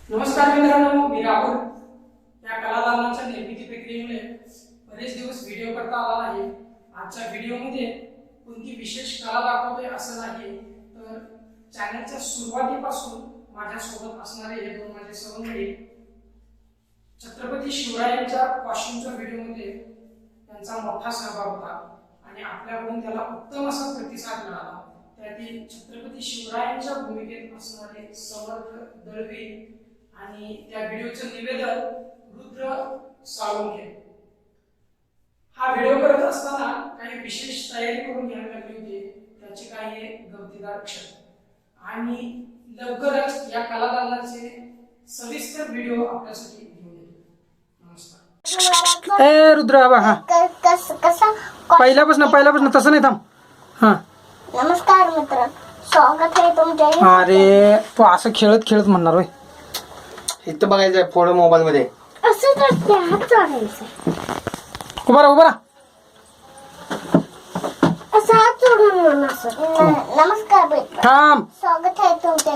नमस्कार मित्रांनो, मी राहुल. या कलादालनाच्या निर्मिती प्रक्रियेमुळे बरेच दिवस व्हिडिओ करता आला नाही. आजच्या व्हिडिओमध्ये कोणती विशेष कला दाखवतोय असं नाही, तर चॅनलच्या सुरुवातीपासून माझ्यासोबत असणारे हे दोन माझे सहकारी छत्रपती शिवरायांच्या कॉस्ट्यूमच्या व्हिडिओमध्ये त्यांचा मोठा सहभाग होता आणि आपल्याकडून त्याला उत्तम असा प्रतिसाद मिळाला. त्यातील छत्रपती शिवरायांच्या भूमिकेत असणारे समर्थ दळवी आणि त्या व्हिडिओचं निवेदन रुद्र साळुंखे. हा व्हिडिओ करत असताना काही विशेष तयारी करून घ्यावी लागली होती, त्याचे काही गमतीदार क्षण आणि लवकरच या कलादालनाचे सविस्तर व्हिडिओ आपल्यासाठी घेऊन येतो. नमस्कार. ए रुद्र आबा, हा पहिल्यापासून तसं नाही, थांब. हा नमस्कार मित्र, स्वागत आहे तुमच्या. अरे तू असं खेळत खेळत म्हणणार होय? इथं बघायचंय फोटो मोबाईल मध्ये. असं तर हात जोडायचं, उभा राहा. असं हात जोडून म्हणून असं. नमस्कार मित्र, थांब. स्वागत आहे तुमच्या.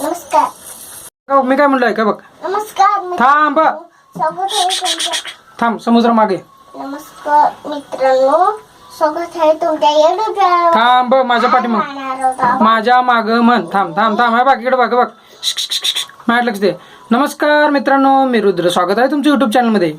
नमस्कार. मी काय म्हणलोय का बघ. नमस्कार मित्र, थांब. स्वागत आहे तुमच्या. थांब, समुद्र मागे. नमस्कार मित्रांनो, स्वागत आहे तुमच्या YouTube चॅनलवर. थांब, माझ्या पाठीमाग, माझ्या माग म्हण. थांब थांब थांब, बाकीकडे बघ. माझ्या लक्ष दे. नमस्कार मित्रांनो, मी रुद्र, स्वागत आहे तुमच्या YouTube चॅनल मध्ये.